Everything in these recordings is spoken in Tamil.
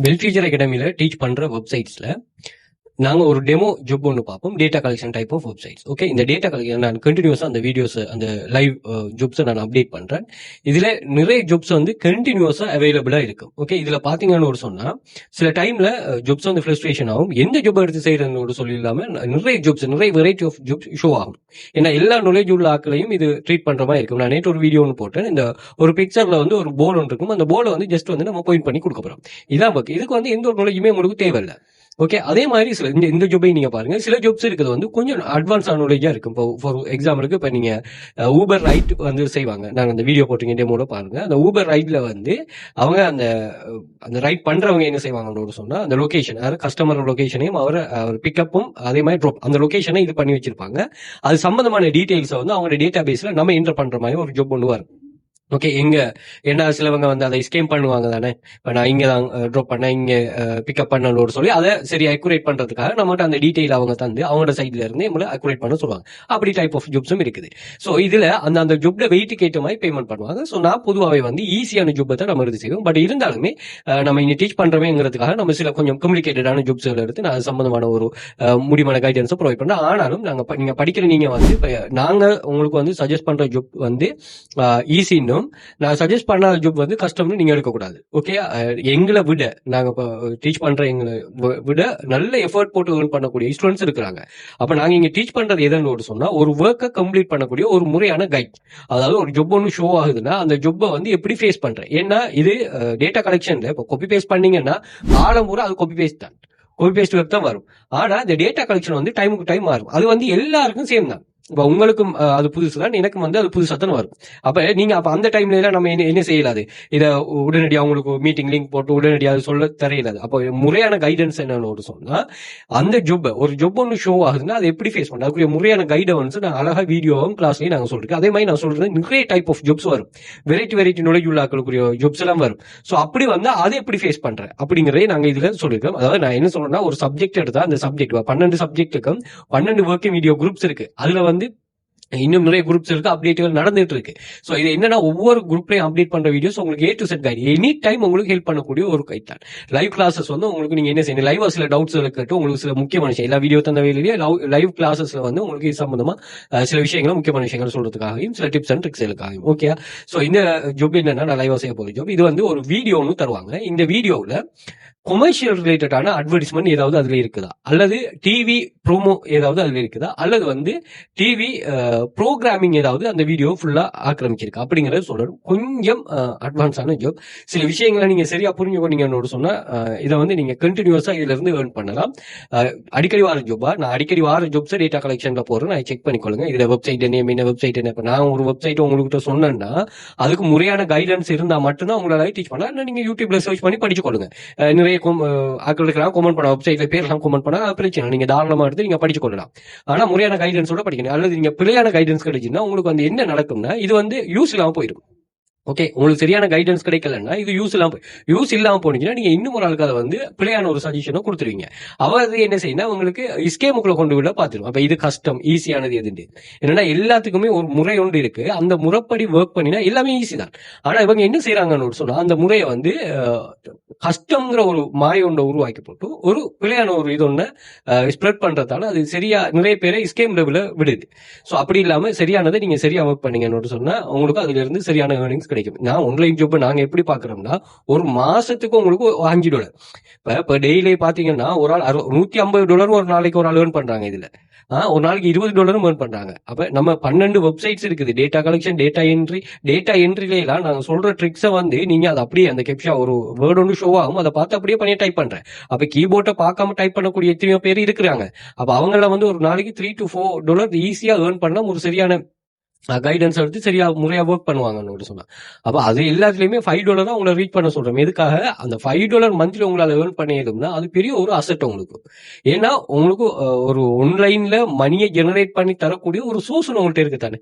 வெல் ஃபியூச்சர் அகாடமியில் டீச் பண்ணுற வெப்சைட்ஸில் நாங்கள் ஒரு டெமோ ஜாப் ஒன்று பார்ப்போம், data collection type of websites. Okay, இந்த டேட்டா கலெக்ஷன் நான் கண்டினியூஸாக அந்த வீடியோஸ் அந்த லைவ் ஜாப்ஸை நான் அப்டேட் பண்ணுறேன். இதில் நிறைய ஜாப்ஸ் வந்து கண்டினியூஸாக அவைலபிளாக இருக்கும். ஓகே, இதில் பார்த்தீங்கன்னு ஒரு சொன்னால் சில டைமில் ஜாப்ஸ் வந்து ஃப்ரஸ்ட்ரேஷன் ஆகும். எந்த ஜாப் எடுத்து செய்யறதுன்னு ஒரு சொல்லி இல்லாமல் நிறைய ஜாப்ஸ், நிறைய வெரைட்டி ஆஃப் ஜாப்ஸ் ஷோ ஆகும். ஏன்னா எல்லா நாலேஜ் உள்ள ஆட்களையும் இது ட்ரீட் பண்ணுற மாதிரி இருக்கும். நான் நேற்று ஒரு வீடியோ ஒன்று போட்டேன். இந்த ஒரு பிக்சரில் வந்து ஒரு போல் ஒன்று இருக்கும். அந்த போலை வந்து ஜஸ்ட் வந்து நம்ம பாயிண்ட் பண்ணி கொடுக்க போகிறோம். இதான் ஓகே, இதுக்கு வந்து எந்த ஒரு நாலேஜுமே உங்களுக்கு தேவையில்லை. ஓகே, அதே மாதிரி சில இந்த ஜாப்பையும் நீங்க பாருங்க, சில ஜாப்ஸ் இருக்கிறது வந்து கொஞ்சம் அட்வான்ஸ் நாலேஜா இருக்கும். இப்போ ஃபார் எக்ஸாம்பிளுக்கு இப்போ நீங்க ஊபர் ரைட் வந்து செய்வாங்க. நாங்கள் அந்த வீடியோ போட்டிருக்கேன், டெமோட பாருங்க. அந்த ஊபர் ரைட்ல வந்து அவங்க அந்த ரைட் பண்றவங்க என்ன செய்வாங்கன்னு சொன்னா, அந்த லொகேஷன், அதாவது கஸ்டமர் லொகேஷனையும் அவர் பிக்கப்பும் அதே மாதிரி ட்ராப், அந்த லொகேஷனை இது பண்ணி வச்சிருப்பாங்க. அது சம்பந்தமான டீடைல்ஸை வந்து அவங்க டேட்டா பேஸ்ல நம்ம என்டர் பண்ற மாதிரி ஒரு ஜாப் ஒன்று வரும். ஓகே, எங்க என்ன சிலவங்க வந்து அதை ஸ்கேம் பண்ணுவாங்க தானே. இப்போ நான் இங்கே தான் ட்ராப் பண்ணேன், இங்கே பிக்கப் பண்ணணும்னு சொல்லி அதை சரி அக்யூரேட் பண்ணுறதுக்காக நம்மகிட்ட அந்த டீட்டெயில் அவங்க தந்து அவங்களோட சைட்ல இருந்து நம்மளை அக்யூரேட் பண்ண சொல்லுவாங்க. அப்படி டைப் ஆஃப் ஜாப்ஸும் இருக்குது. ஸோ இதில் அந்த ஜாப்ல வெயிட்டுக்கு ஏற்ற மாதிரி பேமெண்ட் பண்ணுவாங்க. ஸோ நான் பொதுவாகவே வந்து ஈஸியான ஜாப்பை தான் நம்ம எடுத்து செய்வோம். பட் இருந்தாலுமே நம்ம இங்கே டீச் பண்ணுறவேங்கிறதுக்காக நம்ம சில கொஞ்சம் காம்ப்ளிகேட்டடான ஜாப்ஸ்கள் எடுத்து நான் சம்பந்தமான ஒரு முடிவான கைடன்ஸை ப்ரொவைட் பண்ணுறேன். ஆனாலும் நாங்கள் நீங்கள் படிக்கிற நீங்கள் வந்து இப்போ நாங்கள் உங்களுக்கு வந்து சஜஸ்ட் பண்ணுற ஜாப் வந்து ஈஸின்னு, நான் சஜஸ்ட் பண்ண ஜாப் வந்து கஷ்டம்னு நீங்க எடுக்கக்கூடாது. ஓகே, எங்களை விட நாங்க டீச் பண்ற எங்களை விட நல்ல எஃபர்ட் போட்டு ஏர்ன் பண்ணக்கூடிய ஸ்டூடெண்ட்ஸ் இருக்கிறாங்க. அப்ப நாங்க இங்க டீச் பண்றது எதுன்னு சொன்னா, ஒரு ஒர்க்கை கம்ப்ளீட் பண்ணக்கூடிய ஒரு முறையான கைட். அதாவது ஒரு ஜாப் ஒன்று ஷோ ஆகுதுன்னா அந்த ஜாப்பை வந்து எப்படி ஃபேஸ் பண்றேன். ஏன்னா இது டேட்டா கலெக்ஷன்ல இப்போ காப்பி பேஸ்ட் பண்ணீங்கன்னா ஆழமுறை அது காப்பி பேஸ்ட் தான், காப்பி பேஸ்ட் ஒர்க் தான் வரும். ஆனா இந்த டேட்டா கலெக்ஷன் வந்து டைமுக்கு டைம் மாறும். அது வந்து எல்லாருக்கும் சேம் தான். இப்போ உங்களுக்கும் அது புதுசு தான், எனக்கும் வந்து அது புதுசாக தான் வரும். அப்போ நீங்க அப்போ அந்த டைம்ல எல்லாம் நம்ம என்ன செய்யலாது, இதை உடனடியாக உங்களுக்கு மீட்டிங் லிங்க் போட்டு உடனடியாக சொல்ல தெரியலாது. அப்போ முறையான கைடன்ஸ் என்னன்னு சொன்னா, அந்த ஜாப் ஒரு ஜாப் ஒன்று ஷோ ஆகுதுன்னா அதை எப்படி ஃபேஸ் பண்ண அதுக்குரிய முறையான கைடன்ஸ் நான் அழகாக வீடியோவும் கிளாஸ்லையும் நாங்கள் சொல்லிருக்கோம். அதே மாதிரி நான் சொல்றது நிறைய டைப் ஆஃப் ஜாப்ஸ் வரும், வெரைட்டி நாலேஜ் உள்ள ஆக்களுக்குரிய ஜாப்ஸ் எல்லாம் வரும். ஸோ அப்படி வந்து அதை எப்படி ஃபேஸ் பண்றேன் அப்படிங்கிறதே நாங்கள் இதுல சொல்லியிருக்கோம். அதாவது நான் என்ன சொல்றேன்னா, ஒரு சப்ஜெக்ட் எடுத்தா அந்த சப்ஜெக்ட் 12 சப்ஜெக்ட்டுக்கும் 12 ஒர்க்கிங் வீடியோ குரூப்ஸ் இருக்கு. அதுல வந்து இன்னும் நிறைய குரூப்ஸ் இருக்கு, அப்டேட்டுகள் நடந்துட்டு இருக்கு. ஸோ இது என்னன்னா, ஒவ்வொரு குரூப்லையும் அப்டேட் பண்ற வீடியோஸ் உங்களுக்கு A to Z guide, any time உங்களுக்கு ஹெல்ப் பண்ணக்கூடிய ஒரு கைட் தான். லைவ் கிளாஸஸ் வந்து உங்களுக்கு நீங்க என்ன செய்யணும், லைவா சில டவுட்ஸ் கேட்டு உங்களுக்கு சில முக்கியமான விஷயம், எல்லா வீடியோ தந்த வேலையிலேயே லைவ் கிளாஸஸ்ல வந்து உங்களுக்கு இது சம்பந்தமா சில விஷயங்களும் முக்கியமான விஷயங்கள் சொல்றதுக்காகவும் சில டிப்ஸ் அண்ட் ட்ரிக்ஸ்களுக்காகவும். ஓகே, ஸோ இந்த ஜாப் என்னன்னா, நான் லைவா செய்ய போகிற ஜாப். இது வந்து ஒரு வீடியோன்னு தருவாங்க. இந்த வீடியோவில் கொமர்ஷியல் ரிலேட்டடான அட்வர்டைஸ்மெண்ட் ஏதாவது அதுல இருக்குதா, அல்லது டிவி ப்ரோமோ ஏதாவது அதுல இருக்குதா, அல்லது வந்து டிவி ப்ரோக்ராமிங் ஏதாவது அந்த வீடியோ ஃபுல்லா ஆக்கிரமிச்சிருக்கு அப்படிங்கறத சொல்லணும். கொஞ்சம் அட்வான்ஸான ஜாப். சில விஷயங்களை நீங்க சரியா புரிஞ்சுக்கொண்டீங்கன்னு சொன்னா இதை வந்து நீங்க கண்டினியூஸா இதுல இருந்து ஏர்ன் பண்ணலாம். அடிக்கடி வார ஜாப்பா, நான் அடிக்கடி வார ஜாப்ஸ் டேட்டா கலெக்ஷன்ல போறேன், நான் செக் பண்ணிக்கொள்ளுங்க. இதுல வெப்சைட் என்ன வெப்சைட் என்ன. இப்ப நான் ஒரு வெப்சைட் உங்ககிட்ட சொன்னேன்னா அதுக்கு முறையான கைடன்ஸ் இருந்தா மட்டும்தான் உங்களால டீச் பண்ணலாம். நீங்க யூடியூப்ல சர்ச் பண்ணி படிச்சுக்கொள்ளுங்க. நிறைய ஆக்கள் இருக்கிறாங்க, கமெண்ட் பண்ண வெப்சைட்ல பேர்லாம் கமெண்ட் பண்ணா பிரச்சனை, நீங்க தாராளமா எடுத்து நீங்க படிச்சு கொள்ளலாம். ஆனா முறையான கைடன்ஸோட படிக்கணும். அல்லது நீங்க பிழையான கைடன்ஸ் கிடைச்சுன்னா உங்களுக்கு வந்து என்ன நடக்கும்னா, இது வந்து யூஸ் இல்லாம போயிடும். ஓகே, உங்களுக்கு சரியான கைடன்ஸ் கிடைக்கலன்னா இது யூஸ் இல்லாம போனீங்கன்னா நீங்க இன்னும் ஒரு ஆளுக்கு அதை வந்து பிள்ளையான ஒரு சஜஷனை கொடுத்துருவீங்க. அவர் என்ன செய்யணும், உங்களுக்கு இஸ்கேமுக்குள்ள கொண்டு விட பார்த்துரும். அப்ப இது கஷ்டம், ஈஸியானது எதுன்னு. என்னன்னா எல்லாத்துக்குமே ஒரு முறை ஒன்று இருக்கு, அந்த முறைப்படி ஒர்க் பண்ணினா எல்லாமே ஈஸி தான். ஆனா இவங்க என்ன செய்யறாங்கன்னு சொன்னா, அந்த முறையை வந்து கஷ்டம்ங்கிற ஒரு மாய ஒன்றை உருவாக்கி போட்டு ஒரு பிள்ளையான ஒரு இது ஒன்று ஸ்ப்ரெட் பண்றதால அது சரியா நிறைய பேரை இஸ்கேம் லெவல விடுது. ஸோ அப்படி இல்லாம சரியானதை நீங்க சரியா ஒர்க் பண்ணீங்கன்னு சொன்னா உங்களுக்கு அதுல இருந்து சரியான ஏர்னிங்ஸ் கிடைக்கும். நான் ஆன்லைன் ஜாப் நாங்க எப்படி பாக்குறோம்னா, ஒரு மாசத்துக்கு உங்களுக்கு $5. இப்ப டெய்லி பாத்தீங்கன்னா ஒரு ஆள் $150 ஒரு நாளைக்கு ஒரு ஆள் ஏர்ன் பண்றாங்க. இதுல ஒரு நாளைக்கு $20 ஏர்ன் பண்றாங்க. அப்ப நம்ம 12 வெப்சைட்ஸ் இருக்குது, டேட்டா கலெக்ஷன், டேட்டா என்ட்ரில எல்லாம் நாங்க சொல்ற ட்ரிக்ஸை வந்து நீங்க அதை அப்படியே அந்த கேப்ஷா ஒரு வேர்ட் ஒன்று ஷோ ஆகும், அதை பார்த்து அப்படியே பண்ணி டைப் பண்றேன். அப்ப கீபோர்டை பார்க்காம டைப் பண்ணக்கூடிய எத்தனையோ பேர் இருக்கிறாங்க. அப்ப அவங்கள வந்து ஒரு நாளைக்கு $3 to $4 ஈஸியா ஏர்ன் பண்ண ஒரு சரியான கைடன்ஸ் எடுத்து சரியா முறையா ஒர்க் பண்ணுவாங்கன்னு சொன்னா. அப்ப அது எல்லாத்துலயுமே $5 உங்களை ரீச் பண்ண சொல்றோம். எதுக்காக, அந்த $5 மந்த்லி உங்களால ஏர்ன் பண்ணியதுன்னா அது பெரிய ஒரு அசெட் உங்களுக்கு. ஏன்னா உங்களுக்கு ஒரு ஆன்லைன்ல மணியை ஜெனரேட் பண்ணி தரக்கூடிய ஒரு சோர்ஸ் உங்கள்கிட்ட இருக்கு தானே.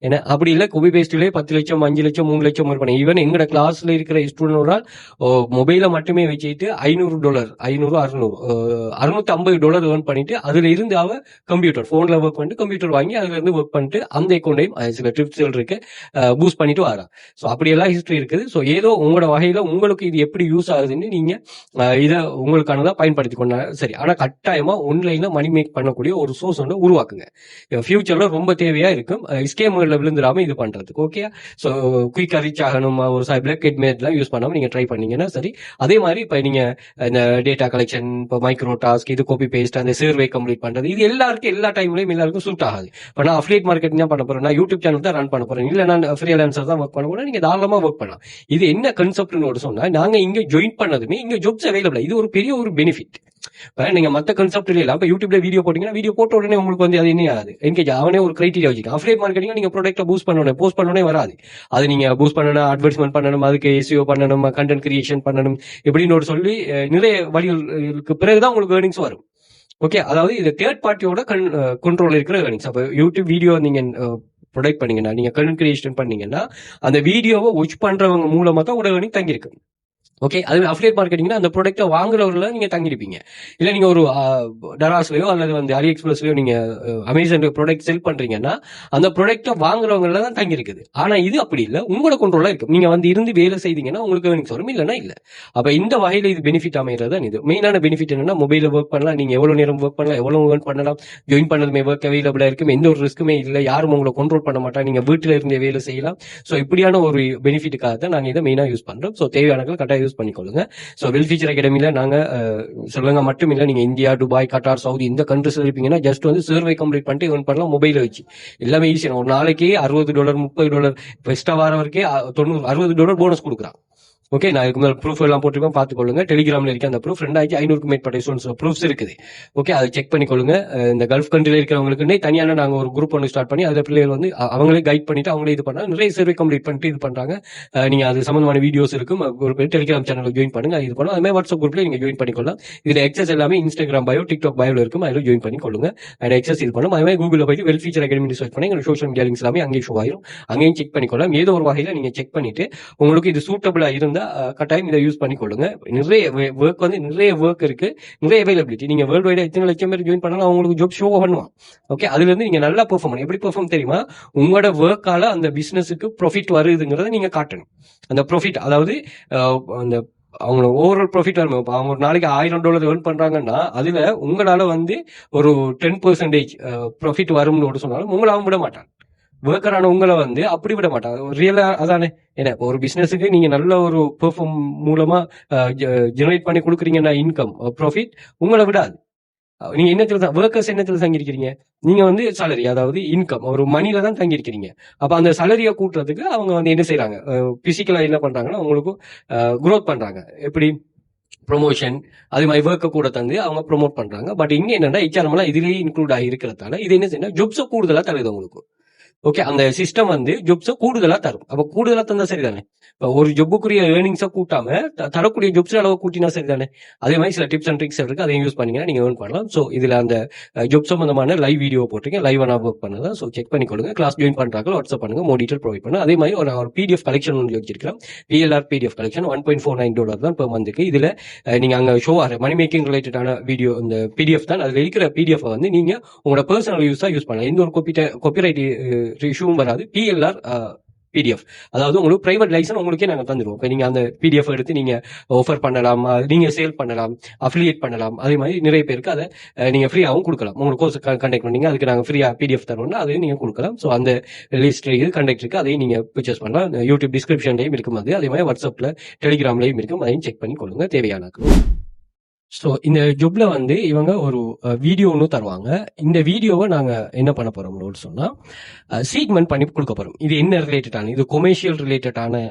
ஏன்னா அப்படி இல்லை காப்பி பேஸ்ட்லேயே 10 லட்சம் 5 லட்சம் 3 லட்சம் பண்ணி ஈவன் எங்களோட கிளாஸ்ல இருக்கிற ஸ்டூடெண்ட் ஒரு ஆள் மொபைலை மட்டுமே வச்சுட்டு $500 500 $650 ஏர்ன் பண்ணிட்டு அதுல இருந்து அவ கம்ப்யூட்டர் போன்ல ஒர்க் பண்ணிட்டு கம்ப்யூட்டர் வாங்கி அதுல இருந்து ஒர்க் பண்ணிட்டு அந்த அக்கௌண்டையும் சில டிப்ஸ் இருக்கு பூஸ்ட் பண்ணிட்டு வரா. ஸோ அப்படியெல்லாம் ஹிஸ்டரி இருக்குது. ஸோ ஏதோ உங்களோட வகையில உங்களுக்கு இது எப்படி யூஸ் ஆகுதுன்னு நீங்க இதை உங்களுக்கானதான் பயன்படுத்தி கொண்டா சரி. ஆனா கட்டாயமா ஆன்லைன்ல மணி மேக் பண்ணக்கூடிய ஒரு சோர்ஸ் ஒன்று உருவாக்குங்க. ஃபியூச்சர்ல ரொம்ப தேவையா இருக்கும் ஸ்கேம்கள்ல விழுந்துடாம இது பண்றதுக்கு. ஓகே, ஸோ குயிக்கா ரீச் ஆகணும் ஒரு பிளாக் ஹெட்லாம் யூஸ் பண்ணாம நீங்க ட்ரை பண்ணீங்கன்னா சரி. அதே மாதிரி இப்ப நீங்க இந்த டேட்டா கலெக்ஷன், இப்போ மைக்ரோ டாஸ்க், இது காப்பி பேஸ்ட், அந்த சர்வே கம்ப்ளீட் பண்றது, இது எல்லாருக்கும் எல்லா டைம்லயும் எல்லாருக்கும் சூட் ஆகாது. இப்போ நான் அஃபிலியேட் மார்க்கெட்டிங் தான் பண்ண போறேன், நான் யூடியூப் சேனல் தான் ரன் பண்ண போறேன், இல்ல நான் ஃப்ரீலான்சர் தான் ஒர்க் பண்ண போறேன், நீங்க தாராளமா ஒர்க் பண்ணலாம். இது என்ன கான்செப்ட்னு சொன்னா நாங்க இங்க ஜாயின் பண்ணதுமே இங்க ஜாப்ஸ் அவைலபிள். இது ஒரு பெரிய ஒரு பெனிஃபிட். நீங்க மத்த கான்செப்ட் இல்ல இப்ப யூடியூப்ல வீடியோ போட்டீங்கன்னா வீடியோ போட்ட உடனே உங்களுக்கு வந்து அது என்ன ஆகுது என்கேஜ் அவனே ஒரு கிரைட்டீரியா வச்சுக்க. அஃபிலியேட் மார்க்கெட்டிங் நீங்க ப்ராடக்ட்டை பூஸ்ட் பண்ணணும், போஸ்ட் பண்ணனே வராது. அது நீங்க பூஸ்ட் பண்ணணும், அட்வர்டைஸ்மெண்ட் பண்ணணும், அதுக்கு SEO பண்ணணும், கண்டென்ட் கிரியேஷன் பண்ணணும், இப்படின்னு ஒரு சொல்லி நிறைய வழிகளுக்கு பிறகுதான் உங்களுக்கு ஏர்னிங்ஸ் வரும். ஓகே, அதாவது இது தேர்ட் பார்ட்டியோட கண்ட்ரோல் இருக்கிற ஏர்னிங்ஸ். அப்ப யூடியூப் வீடியோ நீங்க ப்ரொடக்ட் பண்ணீங்கன்னா, நீங்க கண்டென்ட் கிரியேஷன் பண்ணீங்கன்னா அந்த வீடியோவை வாட்ச் பண்றவங்க மூலமா தான் உங்களோட ஏர்னிங் தங்கியிருக்கு. ஓகே, அது அஃபிலியேட் மார்க்கெட்டிங்னா அந்த ப்ராடக்ட்டை வாங்குறவங்கள நீங்க தங்கிருப்பீங்க. இல்ல நீங்க ஒரு டராஸ்லயோ அல்லது வந்து AliExpressலயோ நீங்க அமேசான் ப்ராடக்ட் செல் பண்றீங்கன்னா அந்த ப்ராடக்ட்டை வாங்குறவங்கள தான் தங்கிருக்குது. ஆனா இது அப்படி இல்லை, உங்களோட கண்ட்ரோலா இருக்கு. நீங்க வந்து இருந்து வேலை செய்தீங்கன்னா உங்களுக்கு ஏர்னிங்ஸ் வரும், இல்லைன்னா இல்ல. அப்ப இந்த வகையில இது பெனிஃபிட் அமைகிறது தான். இது மெயினான பெனிஃபிட் என்னன்னா மொபைல ஒர்க் பண்ணலாம், நீங்க எவ்வளவு நேரம் ஒர்க் பண்ணலாம், எவ்வளவு ஏர்ன் பண்ணலாம், ஜாயின் பண்ணதுமே ஒர்க் அவைலபிளா இருக்கும், எந்த ஒரு ரிஸ்க்குமே இல்லை, யாரும் உங்களை கண்ட்ரோல் பண்ண மாட்டாங்க, நீங்க வீட்டுல இருந்தே வேலை செய்யலாம். ஸோ இப்படியான ஒரு பெனிஃபிட்டுக்காக தான் நாங்க இதை மெயினா யூஸ் பண்றோம். ஸோ தேவையானவர்கள் கட்டாயம் யூஸ் பண்ணிக்கொள்ளுங்க. ஸோ வெல் ஃபியூச்சர் அகாடமியில நாங்க சொல்லுங்க மட்டும் இல்லை, நீங்க இந்தியா, துபாய், கட்டார், சவுதி இந்த கண்ட்ரிஸ் இருப்பீங்கன்னா ஜஸ்ட் வந்து சர்வே கம்ப்ளீட் பண்ணிட்டு ஏர்ன் பண்ணலாம் மொபைல வச்சு. எல்லாமே ஈஸியான ஒரு நாளைக்கு $60 $30 பெஸ்டா வார வரைக்கும் $60 போனஸ் கொடுக்குறாங்க. ஓகே, நான் இதுக்கு மேலே ப்ரூஃப் எல்லாம் போட்டிருக்கோம், பார்த்துக்கொள்ளுங்க. டெலிகிராமில் இருக்க அந்த ப்ரூஃப் 2500க்கும் மேற்பட்ட ஸ்டூடெண்ட்ஸ் ப்ரூஃப்ஸ் இருக்குது. ஓகே, அதை செக் பண்ணிக்கொள்ளுங்க. இந்த கல்ஃப் கண்ட்ரியில் இருக்கிறவங்களுக்கு தனியான நாங்கள் ஒரு குரூப் ஒன்று ஸ்டார்ட் பண்ணி அதில் பிள்ளைகள் வந்து அவங்களே கைட் பண்ணிட்டு அவங்களே இது பண்ணாங்க, நிறைய சர்வே கம்ப்ளீட் பண்ணிட்டு இது பண்றாங்க. நீங்க அது சம்பந்தமான வீடியோஸ் இருக்கும், குரூப் டெலிகிராம் சேனலில் ஜாயின் பண்ணுங்க, இது பண்ணலாம். அதுமாதிரி வாட்ஸ்அப் குரூப்ல நீங்க ஜாயின் பண்ணிக்கொள்ளலாம். இதுல எக்ஸஸ் எல்லாமே இன்ஸ்டாகிராம் பயோ, டிக்டாக் பயோல இருக்கும், அதில் ஜாயின் பண்ணிக்கொள்ளுங்க. அண்ட் எக்ஸஸ் இது பண்ணும். அதுமாதிரி கூகுளில் போயிட்டு வெல் ஃபியூச்சர் அகாடமி சர்ச் பண்ணி எங்களுக்கு சோஷியல் மீடியா லிங்க்ஸ் எல்லாமே அங்கேயும் ஷோ ஆயிரும், அங்கேயும் செக் பண்ணிக்கொள்ளலாம். ஏதோ ஒரு வகையில் நீங்க செக் பண்ணிட்டு உங்களுக்கு இது சூட்டபிளா இருந்தா கட்டாயம் இதை யூஸ் பண்ணிக்கொள்ளுங்க. நிறைய ஒர்க் வந்து நிறைய ஒர்க் இருக்கு, நிறைய அவைலபிலிட்டி. நீங்க வேர்ல்டு வைடா எத்தனை லட்சம் பேர் ஜாயின் பண்ணாலும் அவங்களுக்கு ஜாப் ஷோ பண்ணுவான். ஓகே, அதுல இருந்து நீங்க நல்லா பெர்ஃபார்ம் பண்ணணும். எப்படி பெர்ஃபார்ம் தெரியுமா? உங்களோட ஒர்க்கால அந்த பிசினஸுக்கு ப்ராஃபிட் வருதுங்கிறத நீங்க காட்டணும். அந்த ப்ராஃபிட் அதாவது அந்த அவங்க ஓவரால் ப்ராஃபிட் வரும். அவங்க ஒரு நாளைக்கு $1000 ஏர்ன் பண்றாங்கன்னா அதுல உங்களால வந்து ஒரு 10% ப்ராஃபிட் வரும்னு சொன்னாலும் உங்களாவும் விட மாட்டாங்க. ஒர்க்கரான உங்களை வந்து அப்படி விட மாட்டாங்க. ரியலா அதானே. ஏன்னா ஒரு பிசினஸுக்கு நீங்க நல்ல ஒரு பெர்ஃபார்ம் மூலமா ஜெனரேட் பண்ணி கொடுக்குறீங்கன்னா இன்கம் ப்ராஃபிட் உங்களை விடாது. நீங்க என்னத்துல ஒர்க்கர்ஸ் என்னத்துல தங்கியிருக்கிறீங்க? நீங்க வந்து சேலரி, அதாவது இன்கம் ஒரு மணில தான் தங்கியிருக்கிறீங்க. அப்ப அந்த சேலரியை கூட்டுறதுக்கு அவங்க வந்து என்ன செய்யறாங்க, பிசிக்கலா என்ன பண்றாங்கன்னா அவங்களுக்கு குரோத் பண்றாங்க. எப்படி ப்ரொமோஷன் அது மாதிரி ஒர்க்கை கூட தந்து அவங்க ப்ரொமோட் பண்றாங்க. பட் இங்க என்னன்னா HRM எல்லாம் இதுலயே இன்க்ளூட் ஆகி இருக்கிறதால இது என்ன செய்யணும், ஜாப்ஸை கூடுதலா தருது உங்களுக்கு. ஓகே, அந்த சிஸ்டம் வந்து ஜாப்ஸை கூடுதலா தரும். அப்ப கூடுதலா தந்தா சரிதானே. இப்போ ஒரு ஜொப்புக்குரிய ஏர்னிங்ஸை கூட்டாம தரக்கூடிய ஜாப்ஸ் அளவு கூட்டினா சரிதானே. அதே மாதிரி சில டிப்ஸ் அண்ட் ட்ரிக்ஸ் இருக்கு, அதையும் யூஸ் பண்ணீங்கன்னா நீங்க ஏர்ன் பண்ணலாம். ஸோ இதுல அந்த ஜாப் சம்பந்தமான லைவ் வீடியோ போட்டிருக்கேன், லைவ் நான் ஒர்க் பண்ணதான். ஸோ செக் பண்ணிக்கொள்ளுங்க. கிளாஸ் ஜாயின் பண்றாங்க வாட்ஸ்அப் பண்ணுங்க, மோர் டீட்டெயில் ப்ரொவைட் பண்ணுங்க. அதே மாதிரி ஒரு PDF கலெக்ஷன் ஒன்று வச்சிருக்கிறேன், PLR PDF கலெக்ஷன் $1.49 தான் பெர் மந்த்துக்கு. இதுல நீங்க அங்க ஷோ ஆகிற மணி மேக்கிங் ரிலேட்டடான வீடியோ இந்த PDF தான். அதுல இருக்கிற PDF வந்து நீங்க உங்களோட பர்சனல் யூஸா யூஸ் பண்ணலாம். எந்த ஒரு காப்பிரைட் இஷ்யூவும் வராது. PLR PDF அதாவது உங்களுக்கு பிரைவேட் லைசன்ஸ் உங்களுக்கே நாங்க தந்துடுவோம். இப்போ நீங்க அந்த PDF எடுத்து நீங்க ஆஃபர் பண்ணலாம், நீங்க சேல் பண்ணலாம், அஃபிலியேட் பண்ணலாம். அதே மாதிரி நிறைய பேருக்கு அதை நீங்க ஃப்ரீயாகவும் கொடுக்கலாம். உங்களுக்கு கோர்ஸ் கண்டக்ட் பண்ணீங்க, அதுக்கு நாங்கள் ஃப்ரீயா PDF தருவோம்னா அதையும் நீங்க கொடுக்கலாம். ஸோ அந்த லிஸ்ட் இது கண்டக்ட் இருக்கு, அதையும் நீங்க பர்ச்சேஸ் பண்ணலாம். யூடியூப் டிஸ்கிரிப்ஷன்லையும் இருக்கும், அதே மாதிரி வாட்ஸ்அப்ல டெலிகிராம்லையும் இருக்கும், அதையும் செக் பண்ணி கொள்ளுங்க தேவையான. ஸோ இந்த ஜாப்ல வந்து இவங்க ஒரு வீடியோ ஒன்று தருவாங்க. இந்த வீடியோவை நாங்கள் என்ன பண்ண போறோம்னு சொன்னால் சீக்மெண்ட் பண்ணி கொடுக்க போறோம். இது என்ன ரிலேட்டடான, இது கொமர்ஷியல் ரிலேட்டடான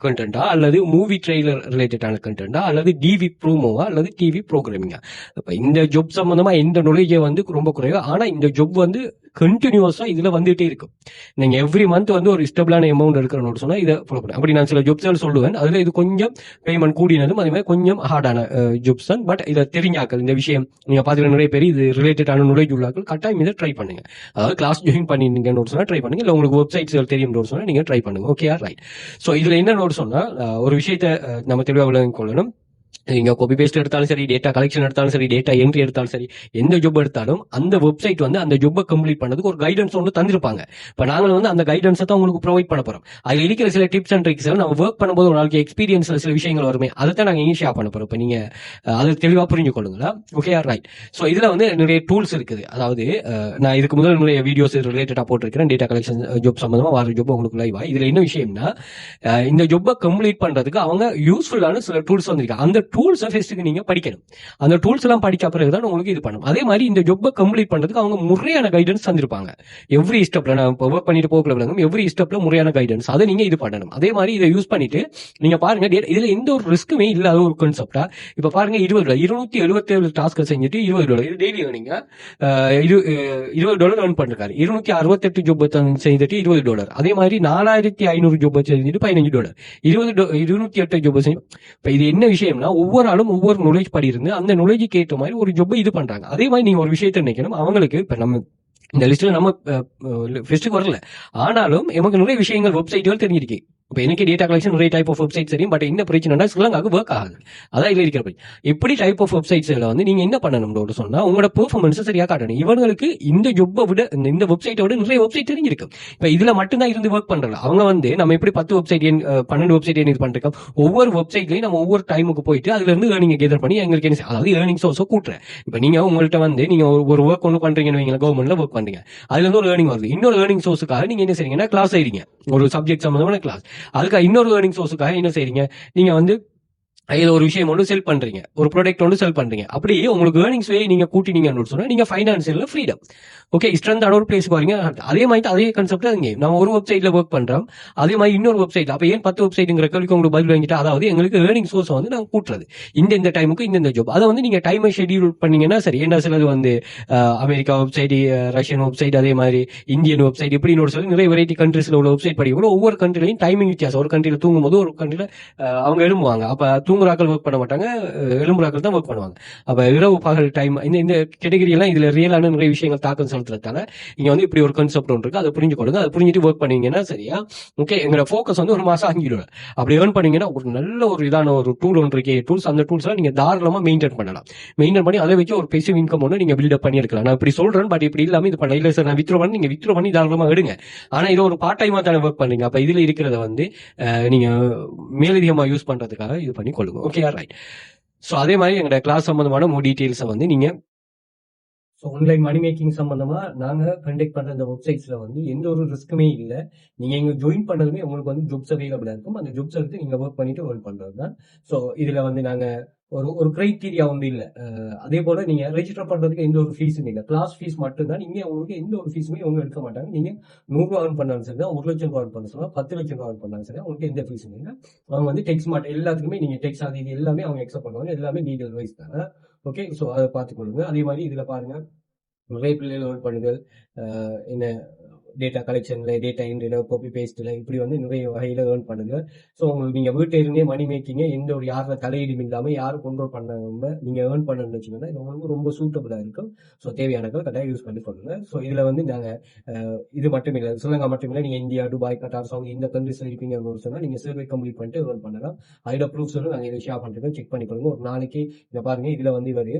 கண்டென்ட்டா, அல்லது மூவி ட்ரெய்லர் ரிலேட்டடான கண்டென்ட்டா, அல்லது டிவி ப்ரோமோவா, அல்லது டிவி ப்ரோக்ராமிங்கா. இப்போ இந்த ஜாப் சம்பந்தமா எந்த நாலேஜே வந்து ரொம்ப குறைவு. ஆனால் இந்த ஜாப் வந்து கண்டினியூஸா இதுல வந்துட்டே இருக்கும். நீங்க எவ்ரி மந்த் வந்து ஒரு ஸ்டெபிளான அமௌண்ட் எடுக்கணும்னு சொன்னா இதை ஃபாலோ பண்ணுங்க. அப்படி நான் சில ஜாப்ஸ் சொல்லுவேன், அதுல இது கொஞ்சம் பேமெண்ட் கூடினதும் அதே மாதிரி கொஞ்சம் ஹார்டான ஜாப்ஸ் தான். பட் இதை தெரிஞ்சாக்கள் இந்த விஷயம் நீங்க பாத்தீங்கன்னா நிறைய பேர் இது ரிலேட்டடான knowledge உள்ளாக்கள் கட்டாயம் இதை ட்ரை பண்ணுங்க. அதாவது கிளாஸ் ஜாயின் பண்ணிருந்தீங்கன்னு சொன்னா ட்ரை பண்ணுங்க, இல்ல உங்களுக்கு வெப்சைட்ஸ் தெரியும் சொன்னா நீங்க ட்ரை பண்ணுங்க. Okay right. ஸோ இதுல என்ன சொன்னா ஒரு விஷயத்த நம்ம தெளிவாக விளங்கிக் கொள்ளணும். நீங்க காப்பி பேஸ்ட் எடுத்தாலும் சரி, டேட்டா கலெக்ஷன் எடுத்தாலும் சரி, டேட்டா என்ட்ரி எடுத்தாலும் சரி, எந்த ஜாப் எடுத்தாலும் அந்த வெப்சைட் வந்து அந்த ஜாப்பை கம்ப்ளீட் பண்ணதுக்கு ஒரு கைடன்ஸ் ஒன்று தந்திருப்பாங்க. இப்போ நாங்கள் வந்து அந்த கைடன்ஸை தான் உங்களுக்கு ப்ரொவைட் பண்ண போறோம். அதில் இருக்கிற சில டிப்ஸ் அண்ட் ட்ரிக்ஸ் நம்ம ஒர்க் பண்ணும்போது ஒரு நாளைக்கு எக்ஸ்பீரியன்ஸ்ல சில விஷயங்கள் வருமே, அதை தான் நாங்கள் இங்கே ஷேர் பண்ண போறோம். இப்போ நீங்க அதை தெளிவாக புரிஞ்சு கொள்ளுங்களா. Okay right. ஸோ இதுல வந்து நிறைய டூல்ஸ் இருக்குது. அதாவது நான் இதுக்கு முதல் நிறைய வீடியோஸ் ரிலேட்டடா போட்டிருக்கிறேன், டேட்டா கலெக்ஷன் ஜாப் சம்பந்தமா வார ஜாப் உங்களுக்கு லைவா. இதுல என்ன விஷயம்னா இந்த ஜாப்பை கம்ப்ளீட் பண்றதுக்கு அவங்க யூஸ்ஃபுல்லான சில டூல்ஸ் வந்திருக்காங்க. அந்த டூல்ஸை ஃபர்ஸ்ட்டுக்கு நீங்க படிக்கணும். அந்த டூல்ஸ் எல்லாம் படிச்ச பிறகுதான் உங்களுக்கு இது பண்ணும். அதே மாதிரி இந்த ஜாப்பை கம்ப்ளீட் பண்றதுக்கு அவங்க முறையான கைடன்ஸ் தந்திருப்பாங்க. எவ்ரி ஸ்டெப்ல நான் இப்போ ஒர்க் பண்ணிட்டு போகல விளங்கும், எவ்ரி ஸ்டெப்ல முறையான கைடன்ஸ் அதை நீங்க இது பண்ணணும். அதே மாதிரி இதை யூஸ் பண்ணிட்டு நீங்க பாருங்க, இதுல எந்த ஒரு ரிஸ்க்குமே இல்லாத ஒரு கான்செப்டா. இப்ப பாருங்க, $277 டாஸ்க் செஞ்சுட்டு $20 இது டெய்லி ஏர்னிங்க. $20 ஏர்ன் பண்ணிருக்காரு. 268 ஜாப் செய்துட்டு $20. அதே மாதிரி 4500 ஜாப் செஞ்சுட்டு $15. 208 ஜாப் செஞ்சு. இப்ப இது என்ன விஷயம்னா, ஒவ்வொரு ஆளும் ஒவ்வொரு knowledge படி இருந்து அந்த knowledge-க்கு ஏற்ற மாதிரி ஒரு ஜாப் இது பண்றாங்க. அதே மாதிரி நீங்க ஒரு விஷயத்தை நினைக்கணும், அவங்களுக்கு இப்ப நம்ம இந்த லிஸ்ட்ல நம்ம ஃபெஸ்ட்டுக்கு வரல, ஆனாலும் எமக்கு நிறைய விஷயங்கள் வெப்சைட்டுகள் தெரிஞ்சிருக்கு. இப்போ எனக்கு டேட்டா கலெக்ஷன் நிறைய டைப் ஆஃப் வெப்சைட் தெரியும். பட் என்ன பிரச்சனைனா ஸ்ரீலங்காவுக்கு ஒர்க் ஆகுது. அதான் இதுல இருக்கிற பிரச்சனை. இப்படி டைப் ஆஃப் வெப்சைட்ஸ்ல வந்து நீங்க என்ன பண்ணணும்னு சொன்னா உங்களோட பெர்ஃபார்மன்ஸ் சரியா காட்டணும். இவங்களுக்கு இந்த ஜாப்பை விட இந்த வெப்சைட்டை விட நிறைய வெப்சைட் தெரிஞ்சிருக்கு. இப்போ இதுல மட்டும்தான் இருந்து ஒர்க் பண்றாங்க. அவங்க வந்து நம்ம எப்படி 10 வெப்சைட் 12 வெப்சைட் இது பண்றோம், ஒவ்வொரு வெப்சைட்லயும் நம்ம ஒவ்வொரு டைமுக்கு போயிட்டு அதுல இருந்து ஏர்னிங் கெதர் பண்ணி எங்களுக்கு என்ன, அதாவது ஏர்னிங் சோர்ஸோ கூட்டுறேன். இப்போ நீங்க உங்கள்கிட்ட வந்து நீங்க ஒரு ஒர்க் ஒன்று பண்றீங்கன்னு வைங்களேன், கவர்மெண்ட்ல ஒர்க் பண்றீங்க, அதுல இருந்து ஒரு ஏர்னிங் வருது. இன்னொரு ஏர்னிங் சோர்ஸுக்காக நீங்க என்ன செய்றீங்கன்னா கிளாஸ் செய்றீங்க, ஒரு சப்ஜெக்ட் சம்பந்தமான கிளாஸ். அதுக்காக இன்னொரு ஏர்னிங் சோர்ஸுக்காக என்ன செய்றீங்க, நீங்க வந்து இதுல ஒரு விஷயம் ஒன்று செல் பண்றீங்க, ஒரு ப்ராடக்ட் ஒன்று செல் பண்றீங்க. அப்படியே உங்களுக்கு ஏர்னிங்ஸ் நீங்க கூட்டினீங்கன்னு சொன்னா நீங்க ஃபைனான்சியல்ல ஃப்ரீடம். ஓகே, ஸ்ட்ரென்த் ஒரு பிளேஸ் போறீங்க. அதே மாதிரி அதே கான்செப்ட் இங்கே நம்ம ஒரு வெப்சைட்ல ஒர்க் பண்றோம், அதே மாதிரி இன்னொரு வெப்சைட். அப்ப ஏன் 10 வெப்சைட்ங்கிற கேள்விக்கு உங்களுக்கு பதில் வாங்கிட்டு, அதாவது எங்களுக்கு ஏர்னிங் சோர்ஸ் வந்து நாங்க கூட்டுறது இந்த டைமுக்கு இந்த ஜாப். அதை வந்து நீங்க டைமை ஷெட்யூல் பண்ணீங்கன்னா சரி. ஏன்னா சிலது வந்து அமெரிக்கா வெப்சைட், ரஷ்யன் வெப்சைட், அதே மாதிரி இந்தியன் வெப்சைட், இப்படி சொல்லி நிறைய வெரைட்டி கண்ட்ரீஸ்ல உள்ள வெப்சைட் படிக்கும். ஒவ்வொரு கண்ட்ரிலையும் டைமிங் வித்தியாசம். ஒரு கண்ட்ரில தூங்கும் போது ஒரு கண்ட்ரில அவங்க எழும்புவாங்க. அப்ப தூங்குறாக்கள் ஒர்க் பண்ண மாட்டாங்க, எலும்புறாக்கள் தான் ஒர்க் பண்ணுவாங்க. அப்ப இரவு பகல் டைம் இந்த கேட்டகரி எல்லாம் இதுல ரியலான நிறைய விஷயங்கள் தாக்கம் செலுத்துறதுனால இங்க வந்து இப்படி ஒரு கான்செப்ட் ஒன்று இருக்கு. அதை புரிஞ்சுக்கொள்ளுங்க. அதை புரிஞ்சுட்டு ஒர்க் பண்ணீங்கன்னா சரியா. ஓகே, எங்களோட ஃபோக்கஸ் வந்து ஒரு மாசம் ஆகிடும். அப்படி ஏர்ன் பண்ணீங்கன்னா ஒரு நல்ல ஒரு இதான ஒரு டூல் ஒன்று இருக்கு, டூல்ஸ். அந்த டூல்ஸ் நீங்க தாராளமா மெயின்டைன் பண்ணலாம். மெயின்டைன் பண்ணி அதை வச்சு ஒரு பெசிவ் இன்கம் ஒன்று நீங்க பில்டப் பண்ணி எடுக்கலாம். நான் இப்படி சொல்றேன், பட் இப்படி இல்லாம இது பண்ண இல்ல சார், நான் வித்ரோ பண்ணி, நீங்க வித்ரோ பண்ணி தாராளமா எடுங்க. ஆனா இது ஒரு பார்ட் டைமா தானே ஒர்க் பண்றீங்க. அப்ப இதுல இருக்கிறத வந்து நீங்க மேலதிகமா யூஸ் பண்றதுக்காக இது பண்ணி கொள்ளுங்க. Okay right. ஸோ அதே மாதிரி எங்களோட கிளாஸ் சம்பந்தமான டீட்டெயில்ஸை வந்து நீங்க ஆன்லைன் மணி மேக்கிங் சம்பந்தமா நாங்க கண்டக்ட் பண்ற இந்த வெப்சைட்ஸ்ல வந்து எந்த ஒரு ரிஸ்க்குமே இல்லை. நீங்க இங்க ஜாயின் பண்ணதுமே உங்களுக்கு வந்து ஜாப்ஸ் அவைலபிளா இருக்கும். அந்த ஜாப்ஸ் எடுத்து நீங்க ஒர்க் பண்ணிட்டு ஏர்ன் பண்றது தான். ஸோ இதுல வந்து நாங்க ஒரு கிரைட்டீரியா வந்து இல்லை. அதே போல நீங்க ரெஜிஸ்டர் பண்றதுக்கு எந்த ஒரு ஃபீஸும் இல்லை. கிளாஸ் ஃபீஸ் மட்டும்தான். நீங்க உங்களுக்கு எந்த ஒரு ஃபீஸுமே அவங்க எடுக்க மாட்டாங்க. நீங்க 100 ரூபா ஏர்ன் பண்ணாலும் சரி, 1 லட்சம் ரூபா ஏர்ன் பண்ண சொல்லலாம், 10 லட்சம் ரூபா ஏர்ன் பண்ணாலும் சரி, உங்களுக்கு எந்த ஃபீஸும் இல்லை. அவங்க வந்து டெக்ஸ் மாட்டேன் எல்லாத்துக்குமே நீங்க டெக்ஸ் அது இது எல்லாமே அவங்க எக்ஸப்ட் பண்ணுவாங்க. எல்லாமே லீகல் வைஸ் தானே. ஓகே, ஸோ அதை பார்த்துக்கொள்ளுங்க. அதே மாதிரி இதுல பாருங்க, நிறைய பிள்ளைகள் ஏர்ன் பண்ணுங்கள். என்ன டேட்டா கலெக்ஷன்ல, டேட்டா என்ட்ரில, காப்பி பேஸ்ட்ல, இப்படி வந்து நிறைய வகையில ஏர்ன் பண்ணுங்க. ஸோ உங்களுக்கு நீங்க வீட்டில இருந்தே மணி மேக்கிங்க எந்த ஒரு யாரும் தலையீடும் இல்லாம யாரும் கண்ட்ரோல் பண்ணாம நீங்க ஏர்ன் பண்ணணும்னு வச்சுக்கோங்க. இது உங்களுக்கு ரொம்ப சூட்டபிளா இருக்கும். ஸோ தேவையானவர்கள் கட்டாயம் யூஸ் பண்ணி கொள்ளுங்க. ஸோ இதுல வந்து நாங்க இது மட்டும் இல்லை, ஸ்ரீலங்கா மட்டும் இல்லை, நீங்க இந்தியா, துபாய், கட்டார், சவுதி இந்த கண்ட்ரீஸ்ல இருப்பீங்க சொன்னா நீங்க சர்வே கம்ப்ளீட் பண்ணிட்டு ஏர்ன் பண்ணலாம். அதோட ப்ரூஃப்ஸ் வந்து நாங்க இதை ஷேர் பண்ணிருக்கோம், செக் பண்ணி கொள்ளுங்க. ஒரு நாளைக்கு இதை பாருங்க, இதுல வந்து இவர்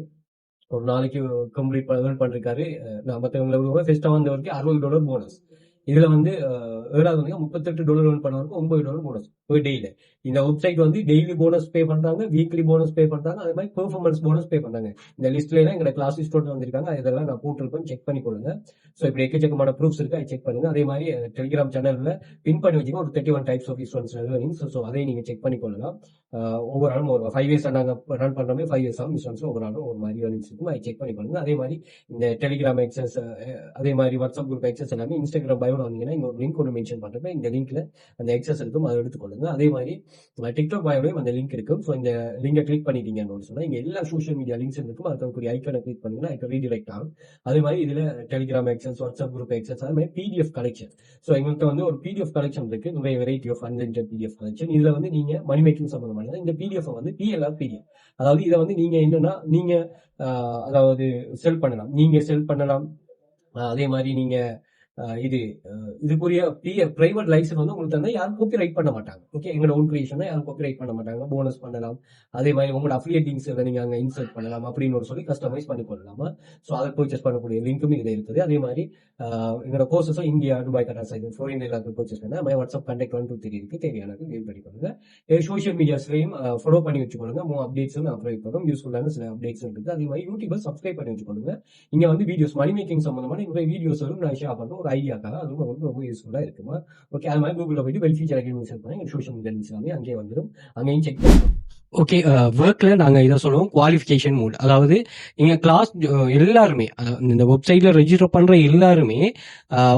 ஒரு நாளைக்கு கம்ப்ளீட் பண்ணிருக்காரு. நான் மற்றவங்களை ஃபெஸ்டா வந்தவருக்கு $60 போனஸ். இதுல வந்து ஏழாவது வந்து $38 ஏர்ன் பண்ணவருக்கு $9 போனஸ் ஒரு டெய்லி. இந்த வெப்சைட் வந்து டெய்லி போனஸ் பே பண்றாங்க, வீக்லி போனஸ் பே பண்றாங்க, அதே மாதிரி பெர்ஃபார்மன்ஸ் போனஸ் பே பண்றாங்க. இந்த லிஸ்ட்ல எல்லாம் எங்க கிளாஸ் ஸ்டூடெண்ட் வந்திருக்காங்க, இதெல்லாம் நான் போட்டிருக்கேன், செக் பண்ணி கொள்ளுங்க. ஸோ இப்படி எக்கச்சக்கமான ப்ரூஃப்ஸ் இருக்கு, அதை செக் பண்ணுங்க. அதே மாதிரி டெலிகிராம் சேனல்ல பின் பண்ணி வச்சுக்கோங்க, ஒரு 31 டைப்ஸ் ஆஃப் ஸ்டூடெண்ட்ஸ். ஸோ அதை நீங்க செக் பண்ணி கொள்ளலாம். ஒவ்வொரு ஆளும் ஒரு 5 இயர்ஸ் நாங்க ரன் பண்றோமே, 5 இயர்ஸ் ஆகும் இன்ஸ்டன்ஸ் ஒவ்வொரு ஆளும் ஒரு மாதிரி ஏர்னிங்ஸ் இருக்கும், அதை செக் பண்ணி கொள்ளுங்க. அதே மாதிரி இந்த டெலிகிராம் எக்ஸஸ், அதே மாதிரி வாட்ஸ்அப் குரூப் எக்ஸஸ் எல்லாமே இன்ஸ்டாகிராம் பயோ பயோல வந்தீங்கன்னா இங்க ஒரு லிங்க் ஒன்று மென்ஷன் பண்றப்ப இந்த லிங்க்ல அந்த எக்ஸஸ் இருக்கும், அதை எடுத்துக்கொள்ளுங்க. அதே மாதிரி டிக்டாக் பயோலையும் அந்த லிங்க் இருக்கும். ஸோ இந்த லிங்கை கிளிக் பண்ணிட்டீங்கன்னு சொன்னா இங்க எல்லா சோஷியல் மீடியா லிங்க்ஸ் இருக்கும். அதுக்கு ஐக்கானை கிளிக் பண்ணீங்கன்னா ஐக்கன் ரீடிரெக்ட் ஆகும். அதே மாதிரி இதுல Telegram access, WhatsApp group access, அதே மாதிரி பிடிஎஃப் கலெக்ஷன். ஸோ எங்கள்கிட்ட வந்து ஒரு பிடிஎஃப் கலெக்ஷன் இருக்கு, நிறைய variety of unlimited PDF collection. இதுல வந்து நீங்க மணி மேக்கிங் சம்பந்தமான இந்த பிடிஎஃப் வந்து பிஎல்ஆர் பிடிஎஃப், அதாவது இதை வந்து நீங்க என்னன்னா நீங்க அதாவது செல் பண்ணலாம், அதே மாதிரி நீங்க இதுக்குரிய பிரைவேட் லைசன்ஸ் வந்து உங்களுக்கு தந்தா யாரும் காப்பி ரைட் பண்ண மாட்டாங்க. ஓகே, எங்களோட ஓன் கிரியேஷன் யாரும் காப்பி ரைட் பண்ண மாட்டாங்க. போனஸ் பண்ணலாம், அதே மாதிரி உங்களோட அஃபிலியேட் லிங்க்ஸ் நீங்க அங்க இன்சர்ட் பண்ணலாம் அப்படின்னு சொல்லி கஸ்டமைஸ் பண்ணி கொள்ளலாமா. ஸோ அதை பர்ச்சேஸ் பண்ணக்கூடிய லிங்க்கும் இதுல இருக்குது. அதே மாதிரி எங்களோட கோர்சஸும் India, Dubai, Qatar side foreign எல்லாருக்கும் பர்ச்சேஸ் பண்ணா வாட்ஸ்அப் கான்டாக்ட் 123 இருக்கு, தேவையானது லிங்க் பண்ணிக்கொள்ளுங்க. சோஷியல் மீடியாஸ்லையும் ஃபாலோ பண்ணி வச்சுக்கொள்ளுங்க. மூணு அப்டேட்ஸும் அப்டேட் பண்ணும், யூஸ்ஃபுல்லான சில அப்டேட்ஸ் இருக்குது. அதே மாதிரி யூடியூபர் சப்ஸ்கிரைப் பண்ணி வச்சுக்கொள்ளுங்க. இங்க வந்து வீடியோஸ் மணி மேக்கிங் சம்பந்தமான நிறைய வீடியோஸ் வரும், நான் ஷேர் பண்ணுறோம் ஒரு ஐடியாக்காக. அதுவும் ரொம்ப யூஸ்ஃபுல்லா இருக்குமா. ஓகே, அது மாதிரி கூகுள்ல போயிட்டு வெல் ஃபீச்சர் அக்ரிமெண்ட் செட் பண்ணி சோஷியல் மீடியா லிங்க்ஸ் எல்லாமே அங்கேயே வந்துடும், அங்கேயும் செக் பண்ணலாம். ஓகே, ஒர்க்ல நாங்க இதை சொல்லுவோம் குவாலிஃபிகேஷன் மோட். அதாவது இங்க கிளாஸ் எல்லாருமே இந்த வெப்சைட்ல ரெஜிஸ்டர் பண்ற எல்லாருமே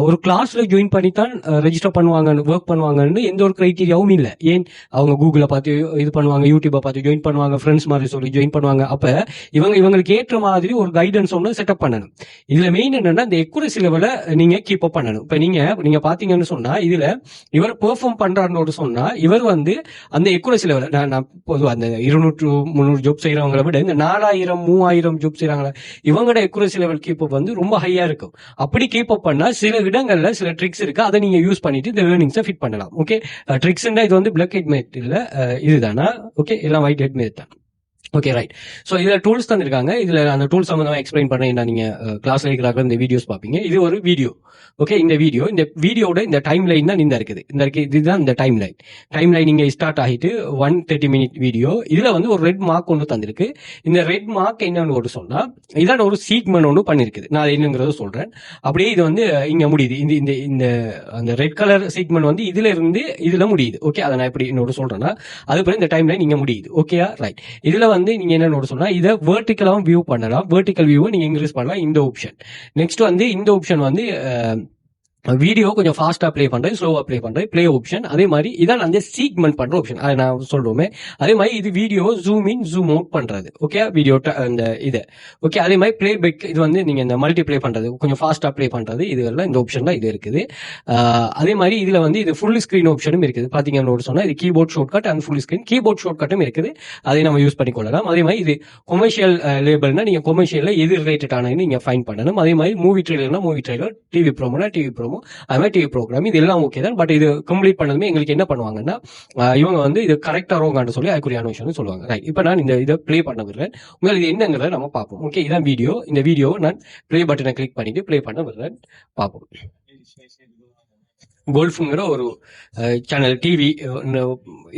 ஒரு கிளாஸ்ல ஜாயின் பண்ணித்தான் ரெஜிஸ்டர் பண்ணுவாங்க, ஒர்க் பண்ணுவாங்கன்னு எந்த ஒரு கிரைட்டீரியாவும் இல்லை. ஏன் அவங்க கூகுளை பார்த்து இது பண்ணுவாங்க, யூடியூப்பை பார்த்து ஜாயின் பண்ணுவாங்க, ஃப்ரெண்ட்ஸ் மாதிரி சொல்லி ஜாயின் பண்ணுவாங்க. அப்ப இவங்களுக்கு ஏற்ற மாதிரி ஒரு கைடன்ஸ் ஒன்று செட்டப் பண்ணணும். இதுல மெயின் என்னன்னா இந்த எக்குரசி லெவலை நீங்க கீப் அப் பண்ணணும். இப்ப நீங்க பாத்தீங்கன்னு சொன்னா இதுல இவர் பெர்ஃபார்ம் பண்றாருன்னு சொன்னா இவர் வந்து அந்த எக்குரசி லெவலை நான் பொதுவாக அந்த 200-300 ஜாப் செய்யறவங்களை விட இந்த 4000-3000 ஜாப் செய்யறாங்களா இவங்களோட எக்குரசி லெவல் கீப் அப் வந்து ரொம்ப ஹையா இருக்கும். அப்படி கீப் அப் பண்ணா சில இடங்கள்ல சில ட்ரிக்ஸ் இருக்கு, அதை நீங்க யூஸ் பண்ணிட்டு இந்த ஏர்னிங்ஸை ஃபிட் பண்ணலாம். ஓகே, ட்ரிக்ஸ்னா இது வந்து பிளாக் ஹெட் மெத்தட் இல்ல, இதுதானா? ஓகே, எல்லாம் ஒயிட் ஹெட் மெத்தட் தான். Okay, right. ஸோ இதுல டூல்ஸ் தந்திருக்காங்க. இதுல அந்த டூல்ஸ் சம்பந்தமா எக்ஸ்பிளைன் பண்ண நீங்க கிளாஸ்ல இருக்கிறாங்க இந்த வீடியோஸ் பாப்பீங்க. இது ஒரு வீடியோ. ஓகே, இந்த வீடியோட இந்த டைம் லைன் தான் இதுதான் இந்த டைம் லைன் இங்க ஸ்டார்ட் ஆகிட்டு 130 மினிட் வீடியோ. இதுல வந்து ஒரு ரெட் மார்க் ஒன்று தந்திருக்கு. இந்த ரெட் மார்க் என்னன்னு ஒரு சொன்னா இதான் ஒரு சீக்மெண்ட் ஒன்று பண்ணிருக்குது. நான் என்னங்கிறத சொல்றேன். அப்படியே இது வந்து இங்க முடியுது. இந்த அந்த ரெட் கலர் சீக்மெண்ட் வந்து இதுல முடியுது. ஓகே, அதை நான் எப்படி இன்னொரு சொல்றேன்னா அதுக்கப்புறம் இந்த டைம் லைன் இங்க முடியுது. ஓகேயா, ரைட். இதுல வந்து நீங்க என்ன சொன்னா இதை வெர்டிகலாவும் வியூ பண்ணலாம். வெர்டிகல் வியூவை நீங்க இன்க்ரீஸ் பண்ணலாம், இந்த ஆப்ஷன். நெக்ஸ்ட் வந்து இந்த ஆப்ஷன் வந்து வீடியோ கொஞ்சம் ஃபாஸ்டா பிளே பண்றது, ஸ்லோவா பிளே பண்றது, பிளே ஆப்ஷன். அதே மாதிரி இதான் அந்த சீக்மெண்ட் பண்ற ஆப்ஷன், அதை நான் சொல்றோமே. அதே மாதிரி இது video zoom in zoom out பண்றது. ஓகே, வீடியோ அந்த இது. ஓகே, அதே மாதிரி பிளே பேக், இது வந்து நீங்க இந்த மல்டி பிளே பண்றது, கொஞ்சம் ஃபாஸ்டா பிளே பண்றது, இதுல இந்த ஆப்ஷன்ல இது இருக்குது. அதே மாதிரி இதுல வந்து இது ஃபுல் ஸ்கிரீன் ஆப்ஷனும் இருக்குது. பாத்தீங்கன்னா சொன்னா இது keyboard short cut and full screen keyboard short கட்டும் இருக்குது, அதை நம்ம யூஸ் பண்ணி கொள்ளலாம். அதே மாதிரி இது கொமர்ஷியல் லேபிள்னா நீங்க கொமர்ஷியல்ல எது ரிலேட்டட் ஆனது நீங்க ஃபைன் பண்ணணும். அதே மாதிரி மூவி ட்ரெய்லர்னா மூவி ட்ரெய்லர், டிவி ப்ரோமோனா டிவி ப்ரோமோ, அது மாதிரி டிவி ப்ரோக்ராம், இது எல்லாம் ஓகே தான். பட் இது கம்ப்ளீட் பண்ணதுமே எங்களுக்கு என்ன பண்ணுவாங்கன்னா இவங்க வந்து இது கரெக்டா ரோங்கான்னு சொல்லி அதுக்குரியான விஷயம் சொல்லுவாங்க. ரைட், இப்போ நான் இதை பிளே பண்ண விடுறேன். உங்களுக்கு இது என்னங்கிறத நம்ம பார்ப்போம். ஓகே, இதான் வீடியோ. இந்த வீடியோ நான் பிளே பட்டனை கிளிக் பண்ணிட்டு பிளே பண்ண விடுறேன், பார்ப்போம். கோல்ஃபுங்கிற ஒரு சேனல் டிவி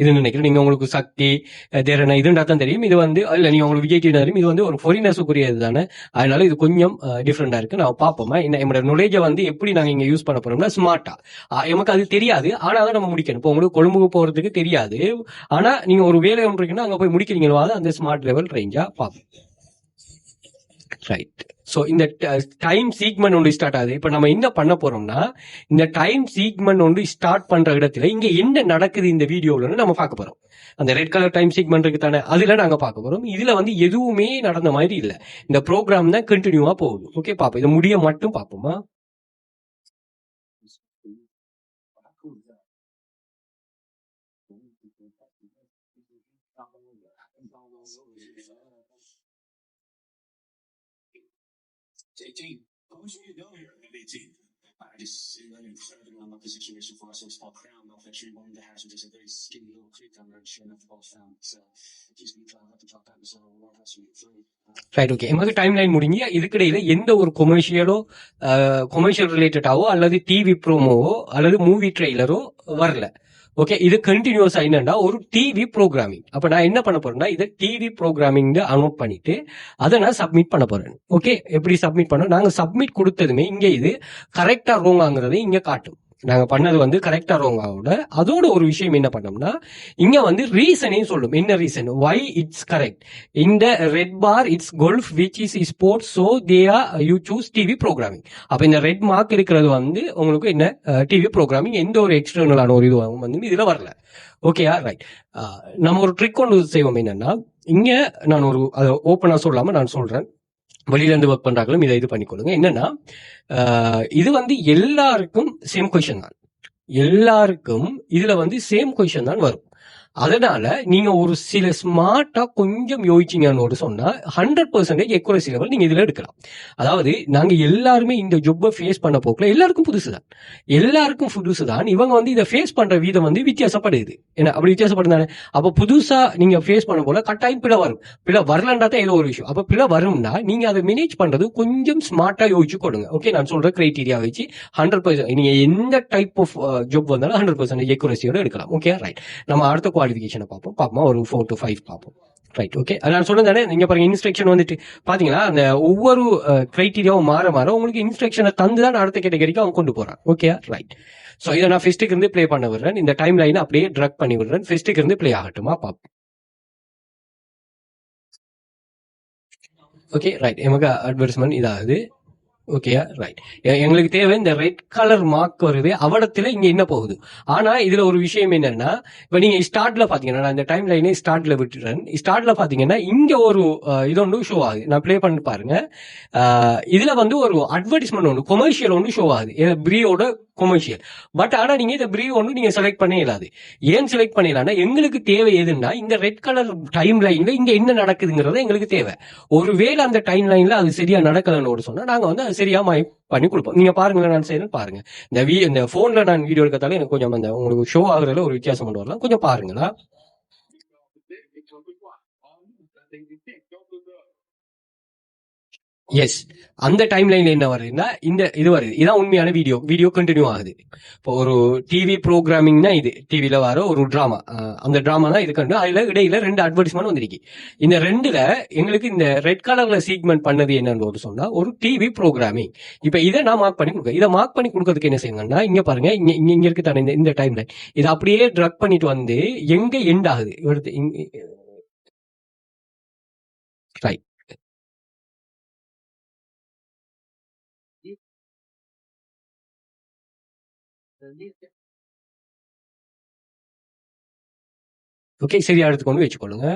இது நினைக்கிறேன். நீங்க உங்களுக்கு சக்தி தேரனா இதுன்றா தான் தெரியும். இது வந்து இல்ல நீங்க உங்களுக்கு விஜய் டிவி தெரியும். இது வந்து ஒரு ஃபாரினர்ஸுக்குரிய இதுதானே, அதனால இது கொஞ்சம் டிஃப்ரெண்டா இருக்கு. நான் பார்ப்போமா என்னோட நாலேஜை வந்து எப்படி நாங்க இங்க யூஸ் பண்ண போறோம்னா ஸ்மார்ட்டா. எனக்கு அது தெரியாது, ஆனா அதை நம்ம முடிக்கணும். இப்போ உங்களுக்கு கொழும்புக்கு போறதுக்கு தெரியாது, ஆனா நீங்க ஒரு வேலை ஒன்று இருக்குன்னா அங்க போய் முடிக்கிறீங்களோ, அந்த ஸ்மார்ட் லெவல் ரேஞ்சா பார்ப்போம். ரைட், ஸோ இந்த டைம் சீக்மெண்ட் ஒன்று ஸ்டார்ட் ஆகுது. இப்போ நம்ம என்ன பண்ண போறோம்னா இந்த டைம் சீக்மெண்ட் ஒன்று ஸ்டார்ட் பண்ற இடத்துல இங்க என்ன நடக்குது இந்த வீடியோல நம்ம பார்க்க போறோம். அந்த ரெட் கலர் டைம் சீக்மெண்ட் இருக்கு தானே, அதுல நாங்க பார்க்க போறோம். இதுல வந்து எதுவுமே நடந்த மாதிரி இல்ல, இந்த ப்ரோக்ராம் தான் கண்டினியூவா போகுது. ஓகே, பாப்போம். இதை முடிய மட்டும் பார்ப்போமா. Team, como é que deu here, BT? I just incredibly unlucky situation for us. It's all crown off that tree, one of the hatch, just a very skinny little creek down there, sure enough, the ball's found. So he's going to try to drop that, so we'll have to get through. Right, okay. எங்களுக்கு டைம் லைன் முடிஞ்சு இதுக்கிடையில எந்த ஒரு கொமர்ஷியல் ரிலேட்டடாவோ அல்லது டிவி ப்ரோமோவோ அல்லது மூவி ட்ரெய்லரோ வரல. ஓகே, இது கண்டினியூஸா என்னன்னா ஒரு டிவி ப்ரோக்ராமிங். அப்ப நான் என்ன பண்ண போறேன்னா இதை டிவி ப்ரோக்ராமிங் அனோட் பண்ணிட்டு அதை நான் சப்மிட் பண்ண போறேன். ஓகே, எப்படி சப்மிட் பண்ண, நாங்க சப்மிட் கொடுத்ததுமே இங்க இது கரெக்டா ரோங்காங்கிறதை இங்க காட்டும். நாங்க பண்ணது வந்து கரெக்டா ரோங்காவோட அதோட ஒரு விஷயம் என்ன பண்ணோம்னா இங்க வந்து ரீசனையும் சொல்லும். என்ன ரீசன் வை இட்ஸ் கரெக்ட் இந்த red bar it's golf which is sports so they are you choose TV programming. அப்ப இந்த ரெட் மார்க் இருக்கிறது வந்து உங்களுக்கு என்ன டிவி ப்ரோக்ராமிங், எந்த ஒரு எக்ஸ்டர்னலான ஒரு இதுவும் வந்து இதுல வரல. ஓகேயா ரைட். நம்ம ஒரு ட்ரிக் ஒன்று செய்வோம். என்னன்னா இங்க நான் ஒரு அதை ஓப்பனா சொல்லாம நான் சொல்றேன், வெளியில இருந்து ஒர்க் பண்றாங்களும் இதை இது பண்ணிக்கொள்ளுங்க. என்னன்னா இது வந்து எல்லாருக்கும் சேம் கொஸ்டின் தான், எல்லாருக்கும் இதுல வந்து சேம் கொஸ்டின் தான் வரும். அதனால நீங்க ஒரு சில ஸ்மார்ட்டா கொஞ்சம் யோசிச்சீங்கன்னு சொன்னா 100% எக்குரசி லெவல் நீங்க இதுல எடுக்கலாம். அதாவது நாங்க எல்லாருமே இந்த ஜொப்பை ஃபேஸ் பண்ண போக்குல எல்லாருக்கும் புதுசு தான். இவங்க வந்து இதை ஃபேஸ் பண்ற வீதம் வந்து வித்தியாசப்படுது. ஏன்னா அப்படி வித்தியாசப்படுதானே. அப்ப புதுசா நீங்க ஃபேஸ் பண்ண போல கட்டாயம் பிழை வரும். பிழை வரலன்றா தான் ஏதோ ஒரு விஷயம். அப்ப பிழை வரும்னா நீங்க அதை மேனேஜ் பண்றது கொஞ்சம் ஸ்மார்ட்டா யோசிச்சு கொடுங்க. ஓகே, நான் சொல்ற கிரைட்டீரியா வச்சு 100% நீங்க எந்த டைப் ஆஃப் ஜாப் வந்தாலும் 100% எக்குரசியோட எடுக்கலாம். Okay right. நம்ம அடுத்த குவாலிஃபிகேஷனை பார்ப்போம் ஒரு 4 to 5 பார்ப்போம். Right okay. நான் சொன்னதானே, நீங்க பாருங்க இன்ஸ்ட்ரக்ஷன் வந்துட்டு பாத்தீங்களா, அந்த ஒவ்வொரு கிரைட்டீரியாவும் மாற உங்களுக்கு இன்ஸ்ட்ரக்ஷனை தந்து தான் அடுத்த கேட்டகரிக்கு அவங்க கொண்டு போறாங்க. Okay right. ஸோ இதை நான் ஃபெஸ்ட்டுக்கு இருந்து ப்ளே பண்ண விடுறேன். இந்த டைம் லைனை அப்படியே ட்ரக் பண்ணி விடுறேன். ஃபெஸ்ட்டுக்கு இருந்து ப்ளே ஆகட்டுமா பார்ப்போம். Okay right. எமக்கு அட்வர்டைஸ்மெண்ட் இதாகுது. Okay right. எங்களுக்கு தேவை இந்த ரெட் கலர் மார்க் வருது, அவடத்துல இங்க என்ன போகுது. ஆனா இதுல ஒரு விஷயம் என்னன்னா, இப்ப நீங்க ஸ்டார்ட்ல பாத்தீங்கன்னா, நான் இந்த டைம் லைனே ஸ்டார்ட்ல விட்டுறேன். ஸ்டார்ட்ல பாத்தீங்கன்னா இங்க ஒரு இது ஒன்று ஷோ ஆகுது. நான் ப்ளே பண்ணி பாருங்க. இதுல வந்து ஒரு அட்வர்டைஸ்மெண்ட் ஒன்று, கொமர்ஷியல் ஒன்று ஷோ ஆகுது, பிரியோட கொமர்ஷியல். பட் ஆனா நீங்க இந்த பிரி ஒன்று நீங்க செலக்ட் பண்ண இயலாது. ஏன் செலக்ட் பண்ணிடலாம்னா, எங்களுக்கு தேவை எதுன்னா இந்த ரெட் கலர் டைம் லைன்ல இங்க என்ன நடக்குதுங்கிறத எங்களுக்கு தேவை. ஒருவேளை அந்த டைம் லைன்ல அது சரியா நடக்கலன்னு சொன்னா நாங்க வந்து அது சரியா பண்ணி கொடுப்போம். நீங்க பாருங்களேன், நான் செய்யணும் பாருங்க. இந்த போன்ல நான் வீடியோ எடுக்கிறதால எனக்கு கொஞ்சம் அந்த உங்களுக்கு ஷோ ஆகுறதுல ஒரு வித்தியாசம் கொண்டு வரலாம். கொஞ்சம் பாருங்களா. எஸ், அந்த டைம் லைன்ல என்ன வருதுன்னா இந்த இது வருது. இதான் உண்மையான வீடியோ கண்டினியூ ஆகுது. இப்போ ஒரு டிவி ப்ரோக்ராமிங்னா இது டிவில வர ஒரு டிராமா, அந்த டிராமா தான் இது கண்டு. அதுல இடையில 2 அட்வர்டைஸ்மெண்ட் வந்திருக்கு. இந்த 2ல எங்களுக்கு இந்த ரெட் கலர்ல சீக்மெண்ட் பண்ணது என்னன்னு சொன்னா ஒரு டிவி ப்ரோக்ராமிங். இப்ப இதை நான் மார்க் பண்ணி கொடுக்க, இதை மார்க் பண்ணி கொடுக்கறதுக்கு என்ன செய்யுங்கன்னா, இங்க பாருங்க, இங்க இருக்கு தானே இந்த டைம் லைன், இதை அப்படியே ட்ரக் பண்ணிட்டு வந்து எங்க எண்ட் ஆகுது ரைட். ஓகே, சரியா எடுத்துக்கொண்டு வச்சுக்கொள்ளுங்க.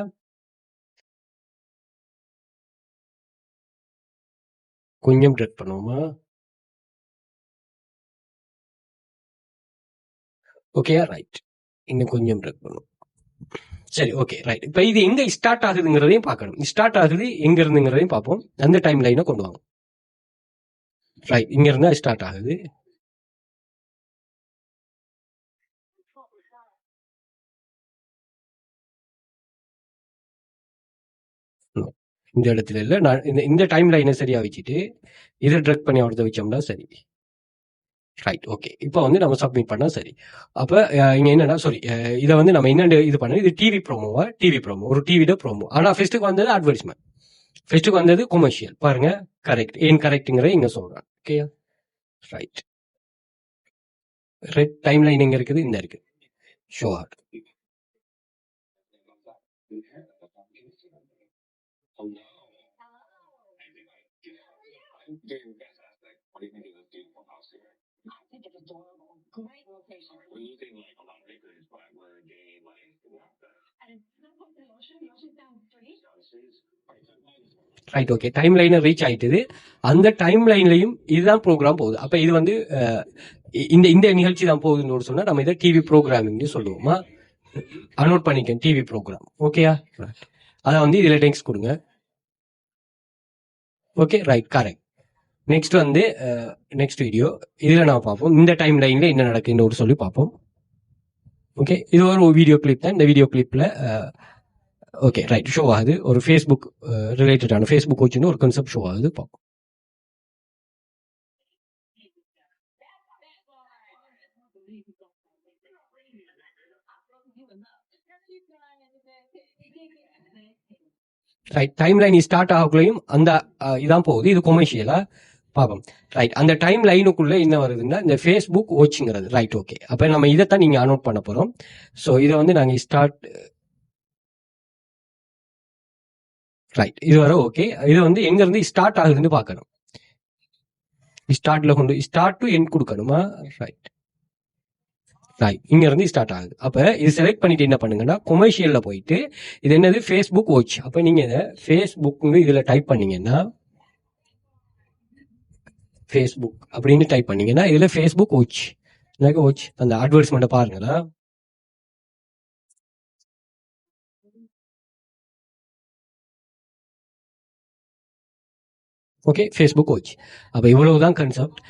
கொஞ்சம் ட்ரெக் பண்ணுவோமா. Okay right. இன்னும் கொஞ்சம் ட்ரெக் பண்ணுவோம். சரி ஓகே ரைட். இப்ப இது எங்க ஸ்டார்ட் ஆகுதுங்கிறதையும் பார்க்கணும். ஸ்டார்ட் ஆகுது எங்க இருந்துங்கிறதையும் பார்ப்போம். அந்த டைம் லைனை கொண்டு வாங்க. ரைட், இங்க இருந்தா ஸ்டார்ட் ஆகுது. இந்த இடத்துல இல்ல, நான் இந்த டைம் லைனை சரியா வச்சுட்டு இதை ட்ரெக் பண்ணி அவர்த்த வச்சோம்னா சரி. Right okay. இப்போ வந்து நம்ம சப்மிட் பண்ணா சரி. அப்ப இங்க என்னன்னா சாரி, இதை வந்து நம்ம என்ன இது பண்ண, இது டிவி ப்ரோமோ ஒரு டிவிட ப்ரோமோ. ஆனா ஃபெஸ்ட்டுக்கு வந்தது அட்வர்டைஸ்மெண்ட், ஃபெஸ்ட்டுக்கு வந்தது கொமர்ஷியல். பாருங்க கரெக்ட், ஏன் கரெக்ட்ங்கிறத இங்க சொல்றேன். ஓகேயா ரைட். ரெட் டைம் லைன் எங்க இருக்குது, இந்த இருக்கு ஷோ ஆட். Right okay. டைம் லைனை ரீச் ஆயிட்டுது. அந்த டைம் லைன்லயும் இதுதான் ப்ரோக்ராம் போகுது. அப்ப இது வந்து இந்த நிகழ்ச்சி தான் போகுதுன்னு சொன்னா நம்ம இதை டிவி ப்ரோக்ராமிங் சொல்லுவோமா. அனோட் பண்ணிக்க டிவி ப்ரோக்ராம். ஓகேயா, அதை வந்து இதுல டெக்ஸ்ட் கொடுங்க. Okay right correct. நெக்ஸ்ட் வந்து நெக்ஸ்ட் வீடியோ இதுல நான் பார்ப்போம் இந்த டைம் லைன்ல என்ன நடக்குதுன்னு சொல்லி பார்ப்போம். ஓகே, இது ஒரு வீடியோ கிளிப் தான். இந்த வீடியோ கிளிப்ல ஓகே ரைட் ஷோ ஆகுது. ஒரு ஃபேஸ்புக் ரிலேட்டடான ஃபேஸ்புக் கோச்சின்னு ஒரு கான்செப்ட் ஷோ ஆகுது. பார்ப்போம். ரைட், டைம் லைன் ஸ்டார்ட் ஆகக்குள்ளையும் அந்த இதான் போகுது. இது கொமர்ஷியலா பாப்போம். ரைட், அந்த டைம் லைனுக்குள்ள என்ன வருதுன்னா இந்த ஃபேஸ்புக் வாட்ச்ங்கிறது. Right, okay. அப்ப நம்ம இதைத்தான் நீங்க அனோட் பண்ண போறோம். ஸோ இதை வந்து நாங்க ஸ்டார்ட், ரைட், இது வர ஓகே. இது வந்து எங்க இருந்து ஸ்டார்ட் ஆகுதுன்னு பார்க்கணும். ஸ்டார்ட்ல கொண்டு ஸ்டார்ட் டு எண்ட் கொடுக்கணுமா? ரைட், ரைட், இங்க இருந்து ஸ்டார்ட் ஆகுது. அப்ப இது செலக்ட் பண்ணிட்டு என்ன பண்ணுங்கன்னா கொமர்ஷியல்ல போயிட்டு இது என்னது ஃபேஸ்புக் வாட்ச். அப்ப நீங்க இதை ஃபேஸ்புக் இதுல டைப் பண்ணீங்கன்னா ஃபேஸ்புக் அப்படின்னு டைப் பண்ணீங்கன்னா இதுல ஃபேஸ்புக் வாட்ச் வாட்ச் அந்த அட்வர்டைஸ்மெண்ட் பாருங்களா. Okay, Facebook watch. அப்போ இவ்வளவுதான் கான்செப்ட்.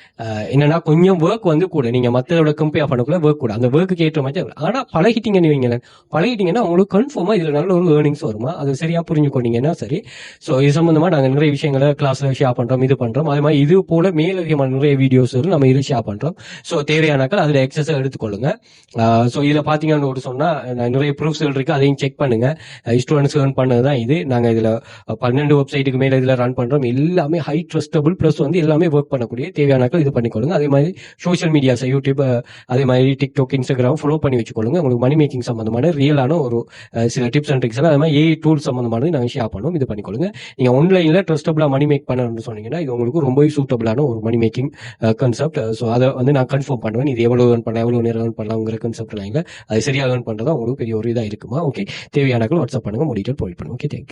என்னன்னா கொஞ்சம் ஒர்க் வந்து கூட நீங்க மற்றதோட கம்பேர் பண்ணக்குள்ள ஒர்க் கூட அந்த ஒர்க்குக்கு ஏற்ற மாதிரி. ஆனா பழகிட்டீங்கன்னு வைங்களேன், பழகிட்டீங்கன்னா உங்களுக்கு கன்ஃபார்மா இதுல நல்ல ஒரு ஏர்னிங்ஸ் வருமா, அது சரியா புரிஞ்சுக்கொண்டீங்கன்னா சரி. ஸோ இது சம்பந்தமா நாங்கள் நிறைய விஷயங்களை கிளாஸ்ல ஷேர் பண்றோம், இது பண்றோம். அதே மாதிரி இது போல மேலதிகமான நிறைய வீடியோஸ் நம்ம இது ஷேர் பண்றோம். ஸோ தேவையானாக்கள் அதுல எக்ஸஸ் எடுத்துக்கொள்ளுங்க. ஸோ இதுல பாத்தீங்கன்னு ஒரு சொன்னா நிறைய ப்ரூஃப்ஸ் இருக்கு, அதையும் செக் பண்ணுங்க. ஸ்டூடெண்ட்ஸ் ஏர்ன் பண்ணதுதான் இது. நாங்க இதுல 12 வெப்சைட்டுக்கு மேல இதுல ரன் பண்றோம். எல்லாமே ஹை ட்ரஸ்டபிள் பிளஸ் வந்து எல்லாமே ஒர்க் பண்ணக்கூடிய தேவையானாக்கள் இது பண்ணிக்கொள்ளுங்க. அதே மாதிரி சோஷியல் மீடியாஸ் யூடியூப், அதே மாதிரி டிக்டாக், இன்ஸ்டாகிராம் ஃபாலோ பண்ணி வச்சுக்கொள்ளுங்க. உங்களுக்கு மணி மேக்கிங் சம்பந்தமான ரியலான ஒரு சில டிப்ஸ் அண்ட் ட்ரிக்ஸ் எல்லாம் அதே மாதிரி ஏஐ டூல் சம்பந்தமானது நாங்கள் ஷேர் பண்ணுவோம், இது பண்ணிக்கொள்ளுங்க. நீங்க ஆன்லைன்ல ட்ரஸ்டபிளா மணி மேக் பண்ணணும்னு சொன்னீங்கன்னா இது உங்களுக்கு ரொம்பவே சூட்டபிளான ஒரு மணி மேக்கிங் கான்செப்ட். ஸோ அதை வந்து நான் கன்ஃபார்ம் பண்ணுவேன். இது எவ்வளவு ஏர்ன் பண்ணலாம், எவ்வளவு நேரம் ஏர்ன் பண்ணலாம்ங்கிற கான்செப்ட் இல்லை, அது சரியாக ஏர்ன் பண்றதா உங்களுக்கு பெரிய ஒரு இதாக இருக்குமா. ஓகே, தேவையானாக்கள் வாட்ஸ்அப் பண்ணுங்க, டீட்டெயில் ப்ரொவைட் பண்ணுவோம். Okay, thank you.